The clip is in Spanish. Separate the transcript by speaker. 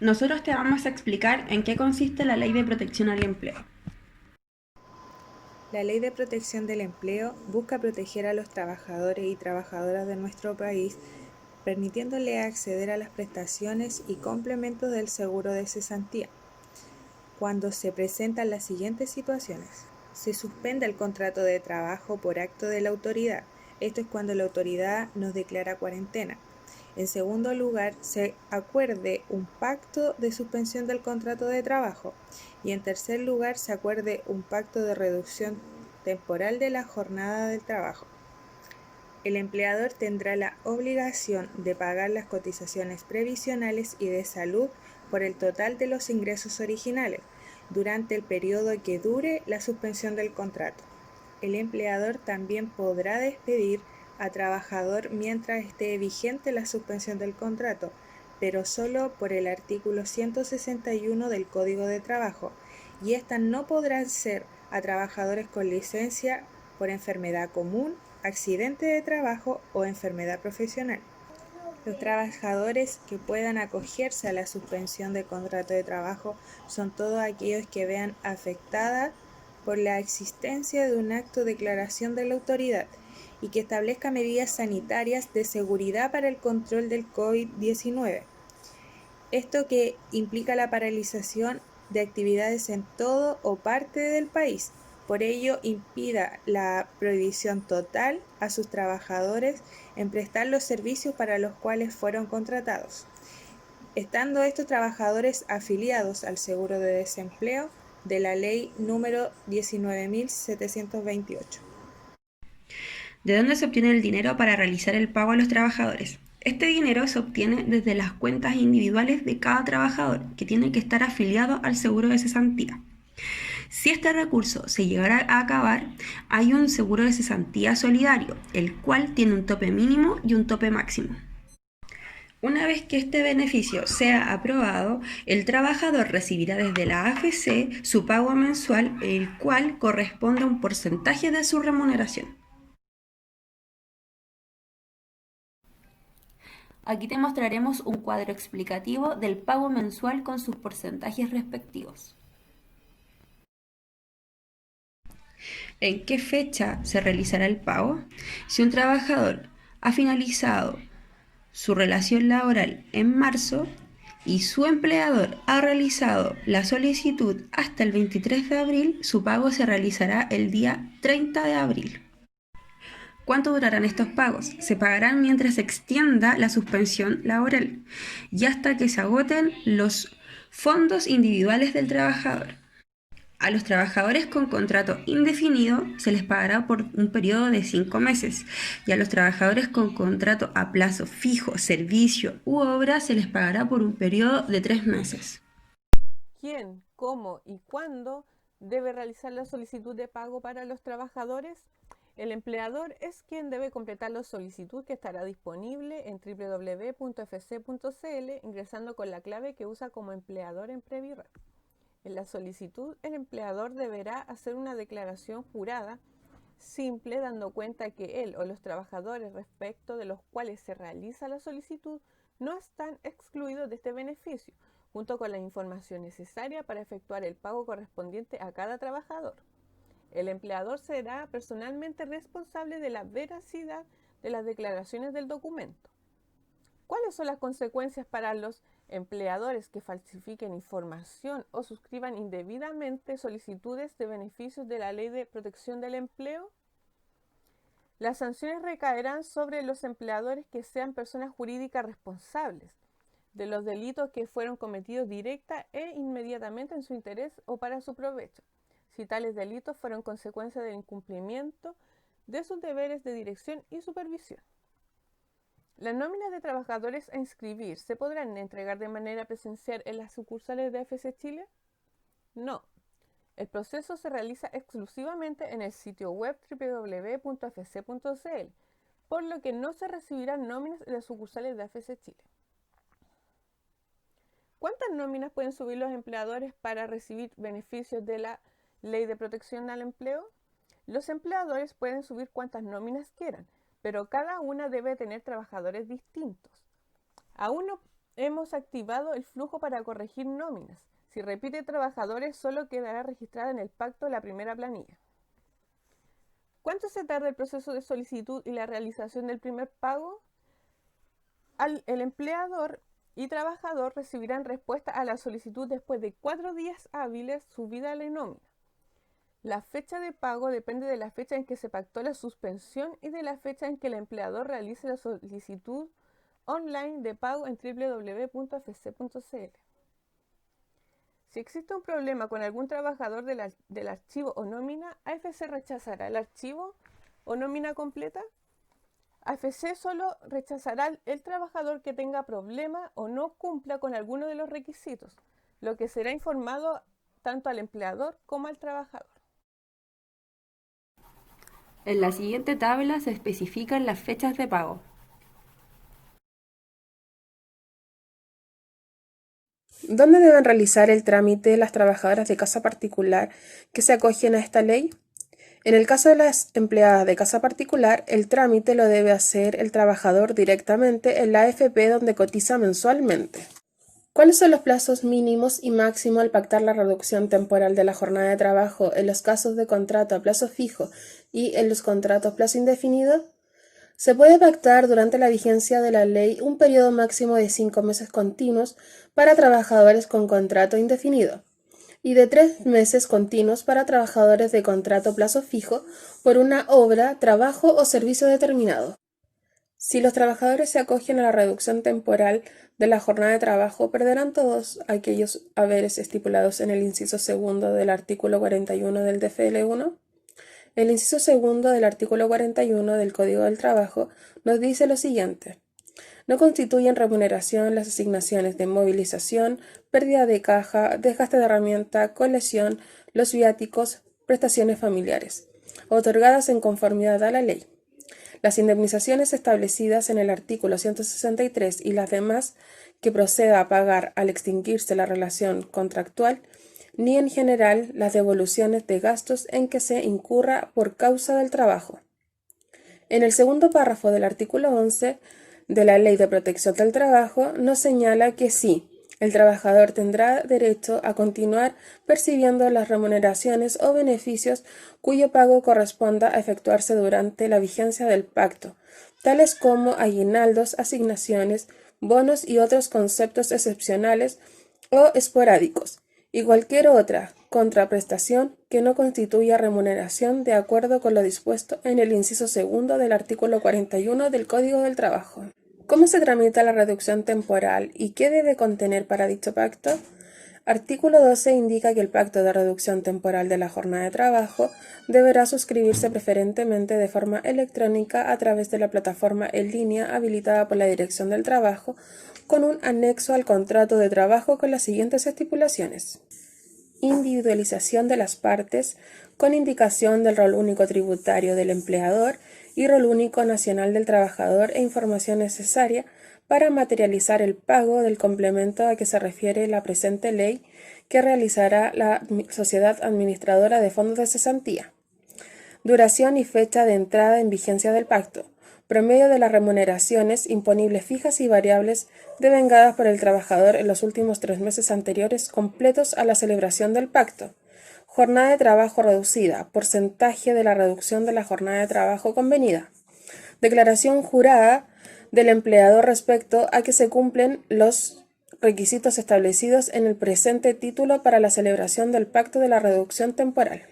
Speaker 1: Nosotros te vamos a explicar en qué consiste la Ley de Protección al Empleo.
Speaker 2: La Ley de Protección del Empleo busca proteger a los trabajadores y trabajadoras de nuestro país, permitiéndole acceder a las prestaciones y complementos del seguro de cesantía. Cuando se presentan las siguientes situaciones: se suspende el contrato de trabajo por acto de la autoridad. Esto es cuando la autoridad nos declara cuarentena. En segundo lugar, se acuerde un pacto de suspensión del contrato de trabajo. Y en tercer lugar, se acuerde un pacto de reducción temporal de la jornada del trabajo. El empleador tendrá la obligación de pagar las cotizaciones previsionales y de salud por el total de los ingresos originales durante el periodo que dure la suspensión del contrato. El empleador también podrá despedir a trabajador mientras esté vigente la suspensión del contrato, pero solo por el artículo 161 del Código de Trabajo, y estas no podrán ser a trabajadores con licencia por enfermedad común, accidente de trabajo o enfermedad profesional. Los trabajadores que puedan acogerse a la suspensión del contrato de trabajo son todos aquellos que vean afectada por la existencia de un acto de declaración de la autoridad y que establezca medidas sanitarias de seguridad para el control del COVID-19. Esto que implica la paralización de actividades en todo o parte del país. Por ello, impida la prohibición total a sus trabajadores en prestar los servicios para los cuales fueron contratados, estando estos trabajadores afiliados al seguro de desempleo de la ley número 19.728.
Speaker 1: ¿De dónde se obtiene el dinero para realizar el pago a los trabajadores? Este dinero se obtiene desde las cuentas individuales de cada trabajador, que tiene que estar afiliado al seguro de cesantía. Si este recurso se llegara a acabar, hay un seguro de cesantía solidario, el cual tiene un tope mínimo y un tope máximo. Una vez que este beneficio sea aprobado, el trabajador recibirá desde la AFC su pago mensual, el cual corresponde a un porcentaje de su remuneración. Aquí te mostraremos un cuadro explicativo del pago mensual con sus porcentajes respectivos. ¿En qué fecha se realizará el pago? Si un trabajador ha finalizado su relación laboral en marzo y su empleador ha realizado la solicitud hasta el 23 de abril, su pago se realizará el día 30 de abril. ¿Cuánto durarán estos pagos? Se pagarán mientras se extienda la suspensión laboral y hasta que se agoten los fondos individuales del trabajador. A los trabajadores con contrato indefinido se les pagará por un periodo de 5 meses y a los trabajadores con contrato a plazo fijo, servicio u obra se les pagará por un periodo de 3 meses.
Speaker 3: ¿Quién, cómo y cuándo debe realizar la solicitud de pago para los trabajadores? El empleador es quien debe completar la solicitud, que estará disponible en www.fc.cl ingresando con la clave que usa como empleador en Previred. En la solicitud, el empleador deberá hacer una declaración jurada simple, dando cuenta que él o los trabajadores respecto de los cuales se realiza la solicitud no están excluidos de este beneficio, junto con la información necesaria para efectuar el pago correspondiente a cada trabajador. El empleador será personalmente responsable de la veracidad de las declaraciones del documento. ¿Cuáles son las consecuencias para los empleadores que falsifiquen información o suscriban indebidamente solicitudes de beneficios de la Ley de Protección del Empleo? Las sanciones recaerán sobre los empleadores que sean personas jurídicas responsables de los delitos que fueron cometidos directa e inmediatamente en su interés o para su provecho, si tales delitos fueron consecuencia del incumplimiento de sus deberes de dirección y supervisión. Las nóminas de trabajadores a inscribir se podrán entregar de manera presencial en las sucursales de AFC Chile. No. El proceso se realiza exclusivamente en el sitio web www.afc.cl, por lo que no se recibirán nóminas en las sucursales de AFC Chile. ¿Cuántas nóminas pueden subir los empleadores para recibir beneficios de la Ley de Protección al Empleo? Los empleadores pueden subir cuantas nóminas quieran, pero cada una debe tener trabajadores distintos. hemos activado el flujo para corregir nóminas. Si repite trabajadores, solo quedará registrada en el pacto la primera planilla. ¿Cuánto se tarda el proceso de solicitud y la realización del primer pago? El empleador y trabajador recibirán respuesta a la solicitud después de 4 días hábiles subida a la nómina. La fecha de pago depende de la fecha en que se pactó la suspensión y de la fecha en que el empleador realice la solicitud online de pago en www.fc.cl. Si existe un problema con algún trabajador del archivo o nómina, AFC rechazará el archivo o nómina completa. AFC solo rechazará el trabajador que tenga problema o no cumpla con alguno de los requisitos, lo que será informado tanto al empleador como al trabajador.
Speaker 1: En la siguiente tabla se especifican las fechas de pago.
Speaker 4: ¿Dónde deben realizar el trámite las trabajadoras de casa particular que se acogen a esta ley? En el caso de las empleadas de casa particular, el trámite lo debe hacer el trabajador directamente en la AFP donde cotiza mensualmente. ¿Cuáles son los plazos mínimos y máximos al pactar la reducción temporal de la jornada de trabajo en los casos de contrato a plazo fijo y en los contratos a plazo indefinido? Se puede pactar durante la vigencia de la ley un periodo máximo de 5 meses continuos para trabajadores con contrato indefinido y de 3 meses continuos para trabajadores de contrato a plazo fijo por una obra, trabajo o servicio determinado. Si los trabajadores se acogen a la reducción temporal de la jornada de trabajo, perderán todos aquellos haberes estipulados en el inciso segundo del artículo 41 del DFL1. El inciso segundo del artículo 41 del Código del Trabajo nos dice lo siguiente: no constituyen remuneración las asignaciones de movilización, pérdida de caja, desgaste de herramienta, colección, los viáticos, prestaciones familiares, otorgadas en conformidad a la ley. Las indemnizaciones establecidas en el artículo 163 y las demás que proceda a pagar al extinguirse la relación contractual, ni en general las devoluciones de gastos en que se incurra por causa del trabajo. En el segundo párrafo del artículo 11 de la Ley de Protección del Trabajo nos señala que sí, el trabajador tendrá derecho a continuar percibiendo las remuneraciones o beneficios cuyo pago corresponda a efectuarse durante la vigencia del pacto, tales como aguinaldos, asignaciones, bonos y otros conceptos excepcionales o esporádicos, y cualquier otra contraprestación que no constituya remuneración de acuerdo con lo dispuesto en el inciso segundo del artículo 41 del Código del Trabajo. ¿Cómo se tramita la reducción temporal y qué debe contener para dicho pacto? Artículo 12 indica que el pacto de reducción temporal de la jornada de trabajo deberá suscribirse preferentemente de forma electrónica a través de la plataforma en línea habilitada por la Dirección del Trabajo con un anexo al contrato de trabajo con las siguientes estipulaciones: individualización de las partes con indicación del rol único tributario del empleador y rol único nacional del trabajador e información necesaria para materializar el pago del complemento a que se refiere la presente ley que realizará la Sociedad Administradora de Fondos de Cesantía. Duración y fecha de entrada en vigencia del pacto. Promedio de las remuneraciones imponibles fijas y variables devengadas por el trabajador en los últimos 3 meses anteriores completos a la celebración del pacto. Jornada de trabajo reducida. Porcentaje de la reducción de la jornada de trabajo convenida. Declaración jurada del empleador respecto a que se cumplen los requisitos establecidos en el presente título para la celebración del pacto de la reducción temporal.